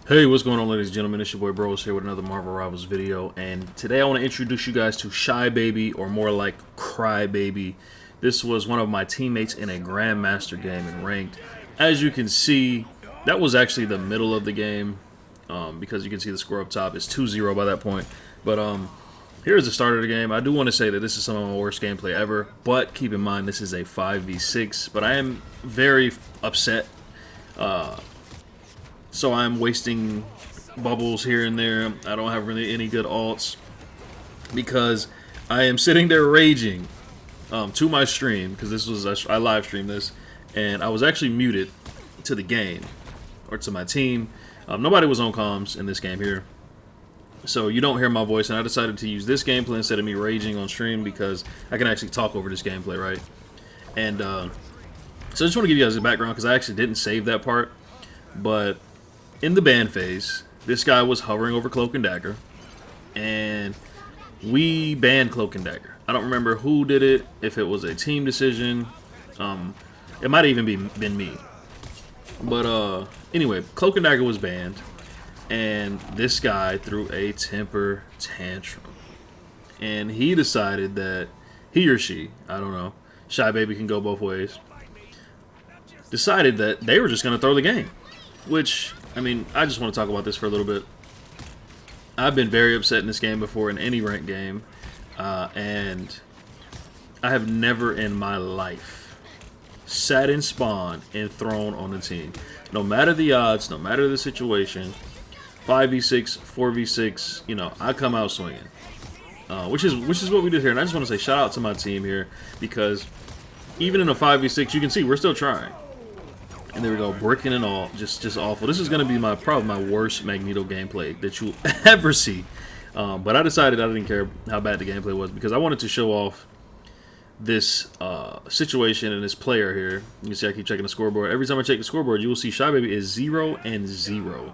Hey, what's going on, ladies and gentlemen? It's your boy Bros here with another Marvel Rivals video, and today I want to introduce you guys to Shy Baby, or more like Crybaby. This was one of my teammates in a Grandmaster game in Ranked. As you can see, that was actually the middle of the game, because you can see the score up top. It's 2-0 by that point. But here's the start of the game. I do want to say that this is some of my worst gameplay ever, but keep in mind this is a 5v6. But I am very upset. So I'm wasting bubbles here and there. I don't have really any good alts because I am sitting there raging to my stream, because this was I live streamed this, and I was actually muted to the game or to my team. Nobody was on comms in this game here, so you don't hear my voice, and I decided to use this gameplay instead of me raging on stream because I can actually talk over this gameplay, right? And so I just want to give you guys a background because I actually didn't save that part, but in the ban phase, this guy was hovering over Cloak and Dagger, and we banned Cloak and Dagger. I don't remember who did it, if it was a team decision. It might even been me. But anyway, Cloak and Dagger was banned, and this guy threw a temper tantrum. And he decided that he or she, I don't know, Shy Baby can go both ways, decided that they were just going to throw the game. Which, I mean, I just want to talk about this for a little bit. I've been very upset in this game before, in any ranked game, and I have never in my life sat in spawn and thrown on the team. No matter the odds, no matter the situation, 5v6, 4v6, you know, I come out swinging. Which is what we did here, and I just want to say shout out to my team here, because even in a 5v6, you can see we're still trying. And there we go, bricking and all, just awful. This is going to be probably my worst Magneto gameplay that you'll ever see. But I decided I didn't care how bad the gameplay was, because I wanted to show off this situation and this player here. You can see I keep checking the scoreboard. Every time I check the scoreboard, you will see Shy Baby is 0-0.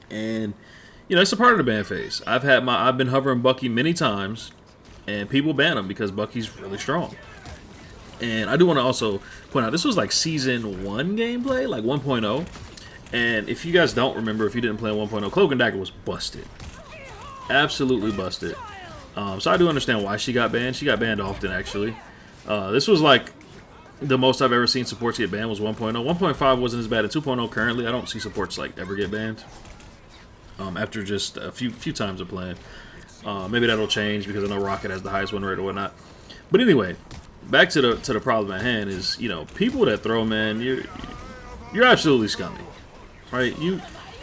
And, you know, it's a part of the ban phase. I've been hovering Bucky many times, and people ban him because Bucky's really strong. And I do want to also point out, this was like Season 1 gameplay, like 1.0. And if you guys don't remember, if you didn't play 1.0, Cloak and Dagger was busted. Absolutely busted. So I do understand why she got banned. She got banned often, actually. This was like the most I've ever seen supports get banned was 1.0. 1.5 wasn't as bad as 2.0 currently. I don't see supports like ever get banned after just a few times of playing. Maybe that'll change because I know Rocket has the highest win rate or whatnot. But anyway, back to the problem at hand is, you know, people that throw, man, you're absolutely scummy, right?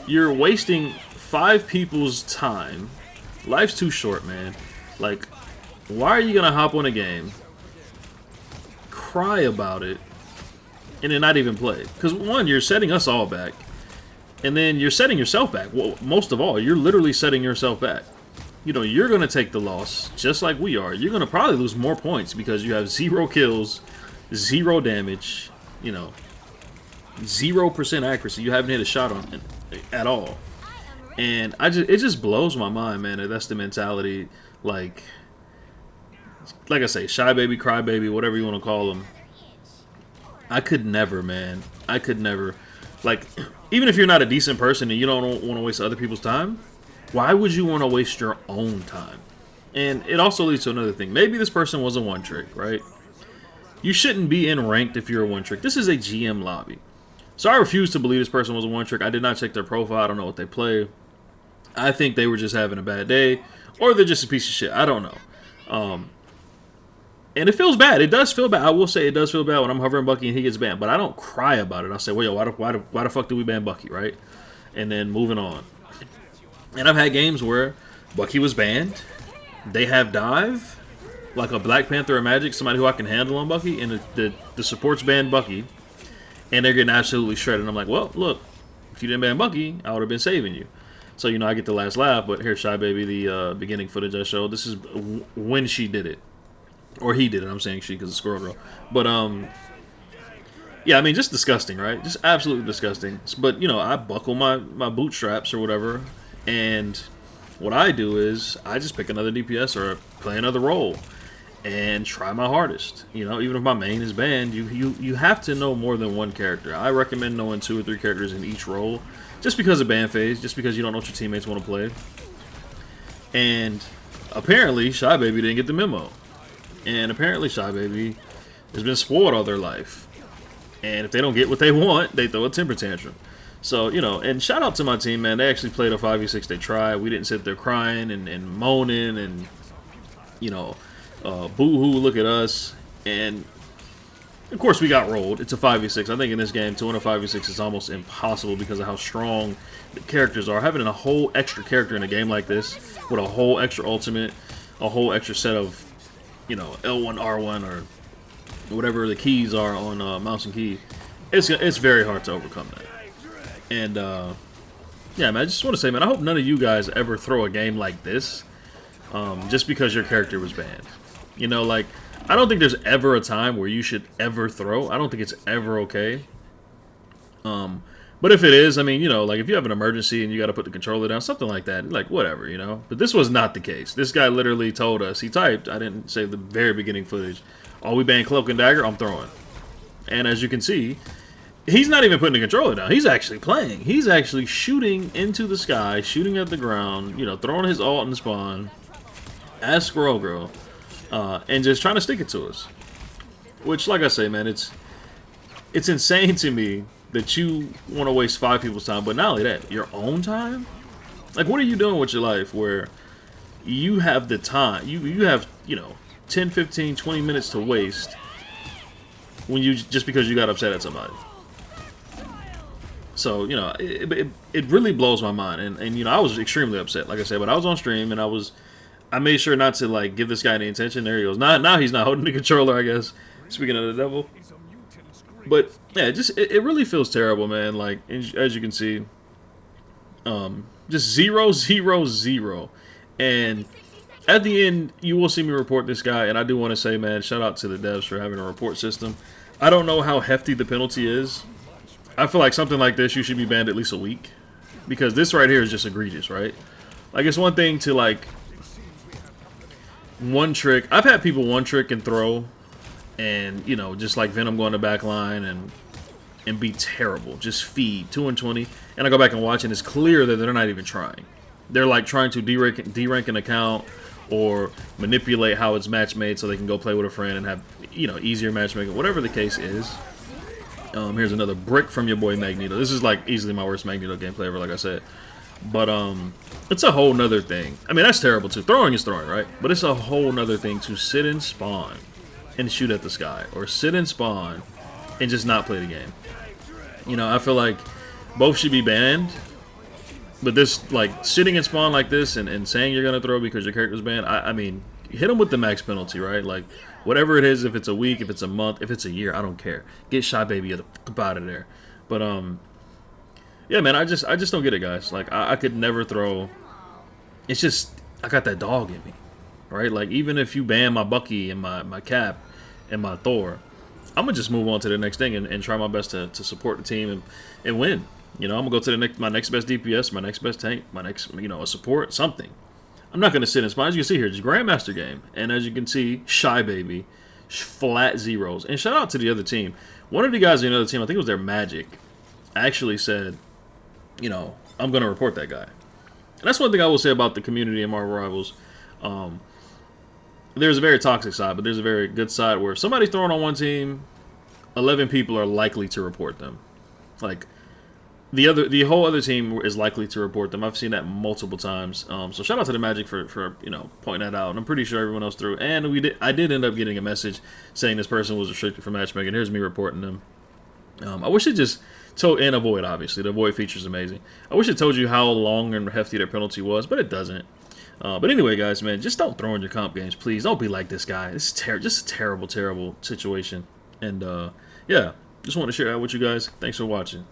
You're wasting 5 people's time. Life's too short, man. Like, why are you gonna hop on a game, cry about it, and then not even play? Because one, you're setting us all back, and then you're setting yourself back. Well, most of all, you're literally setting yourself back. You know, you're going to take the loss, just like we are. You're going to probably lose more points because you have 0 kills, 0 damage, you know, 0% accuracy. You haven't hit a shot on it at all. And it just blows my mind, man, that that's the mentality. Like I say, Shy Baby, Cry Baby, whatever you want to call them. I could never, man. I could never. Like, even if you're not a decent person and you don't want to waste other people's time, why would you want to waste your own time? And it also leads to another thing. Maybe this person was a one-trick, right? You shouldn't be in ranked if you're a one-trick. This is a GM lobby. So I refuse to believe this person was a one-trick. I did not check their profile. I don't know what they play. I think they were just having a bad day, or they're just a piece of shit. I don't know. And it feels bad. It does feel bad. I will say it does feel bad when I'm hovering Bucky and he gets banned. But I don't cry about it. I'll say, well, yo, why the fuck did we ban Bucky, right? And then moving on. And I've had games where Bucky was banned. They have dive, like a Black Panther or Magic, somebody who I can handle on Bucky, and the supports banned Bucky, and they're getting absolutely shredded. And I'm like, well, look, if you didn't ban Bucky, I would have been saving you. So, you know, I get the last laugh, but here's Shy Baby, the beginning footage I showed. This is when she did it. Or he did it. I'm saying she because it's Squirrel. But, yeah, I mean, just disgusting, right? Just absolutely disgusting. But, you know, I buckle my bootstraps or whatever, and what I do is I just pick another DPS or play another role. and try my hardest. You know, even if my main is banned, you have to know more than one character. I recommend knowing 2 or 3 characters in each role, just because of ban phase, just because you don't know what your teammates want to play. And apparently, Crybaby didn't get the memo. And apparently, Crybaby has been spoiled all their life. And if they don't get what they want, they throw a temper tantrum. So, you know, and shout out to my team, man. They actually played a 5v6. They tried. We didn't sit there crying and moaning and, you know, boo-hoo, look at us. And, of course, we got rolled. It's a 5v6. I think in this game, 2 in a 5v6 is almost impossible because of how strong the characters are. Having a whole extra character in a game like this with a whole extra ultimate, a whole extra set of, you know, L1, R1, or whatever the keys are on mouse and key, it's very hard to overcome that. And, yeah, man, I just want to say, man, I hope none of you guys ever throw a game like this just because your character was banned. You know, like, I don't think there's ever a time where you should ever throw. I don't think it's ever okay. But if it is, I mean, you know, like, if you have an emergency and you got to put the controller down, something like that, like, whatever, you know. But this was not the case. This guy literally told us, he typed, I didn't save the very beginning footage, "Oh, we banned Cloak and Dagger, I'm throwing." And as you can see, he's not even putting the controller down. He's actually playing. He's actually shooting into the sky, shooting at the ground, you know, throwing his ult in the spawn as Squirrel Girl, and just trying to stick it to us. Which, like I say, man, it's insane to me that you want to waste 5 people's time, but not only that, your own time? Like, what are you doing with your life where you have the time, you have, you know, 10, 15, 20 minutes to waste when you, just because you got upset at somebody? So, you know, it really blows my mind. And, you know, I was extremely upset, like I said, but I was on stream and I made sure not to, like, give this guy any attention. There he goes. Now he's not holding the controller, I guess. Speaking of the devil. But, yeah, it really feels terrible, man. Like, as you can see, just 0, 0, 0. And at the end, you will see me report this guy. And I do want to say, man, shout out to the devs for having a report system. I don't know how hefty the penalty is. I feel like something like this, you should be banned at least a week. Because this right here is just egregious, right? Like, it's one thing to, like, one trick. I've had people one trick and throw. And, you know, just like Venom going to back line and be terrible. Just feed 2 and 20. And I go back and watch, and it's clear that they're not even trying. They're, like, trying to derank an account or manipulate how it's match made so they can go play with a friend and have, you know, easier matchmaking. Whatever the case is. Here's another brick from your boy Magneto. This is, like, easily my worst Magneto gameplay ever, like I said. But, it's a whole nother thing. I mean, that's terrible, too. Throwing is throwing, right? But it's a whole nother thing to sit and spawn and shoot at the sky, or sit and spawn and just not play the game. You know, I feel like both should be banned, but this, like, sitting and spawn like this and saying you're gonna throw because your character's banned, I mean, hit them with the max penalty, right? Like, whatever it is, if it's a week, if it's a month, if it's a year, I don't care. Get Crybaby out of there. But yeah, man, I just don't get it, guys. Like, I could never throw. It's just, I got that dog in me, right? Like, even if you ban my Bucky and my Cap and my Thor, I'm gonna just move on to the next thing and try my best to support the team and win. You know, I'm gonna go to my next best DPS, my next best tank, my next, you know, a support, something. I'm not gonna sit and spawn. As you can see here, it's a Grandmaster game, and as you can see, Crybaby, flat zeros. And shout out to the other team. One of the guys in the other team, I think it was their Magic, actually said, you know, I'm gonna report that guy. And that's one thing I will say about the community in Marvel Rivals. There's a very toxic side, but there's a very good side where if somebody's throwing on one team, 11 people are likely to report them. Like, the whole other team is likely to report them. I've seen that multiple times. So shout out to the Magic for you know, pointing that out. And I'm pretty sure everyone else threw. And I did end up getting a message saying this person was restricted from matchmaking. Here's me reporting them. I wish it just told, and Avoid, obviously. The Avoid feature is amazing. I wish it told you how long and hefty their penalty was, but it doesn't. But anyway, guys, man, just don't throw in your comp games, please. Don't be like this guy. This is just a terrible, terrible situation. And, yeah, just want to share that with you guys. Thanks for watching.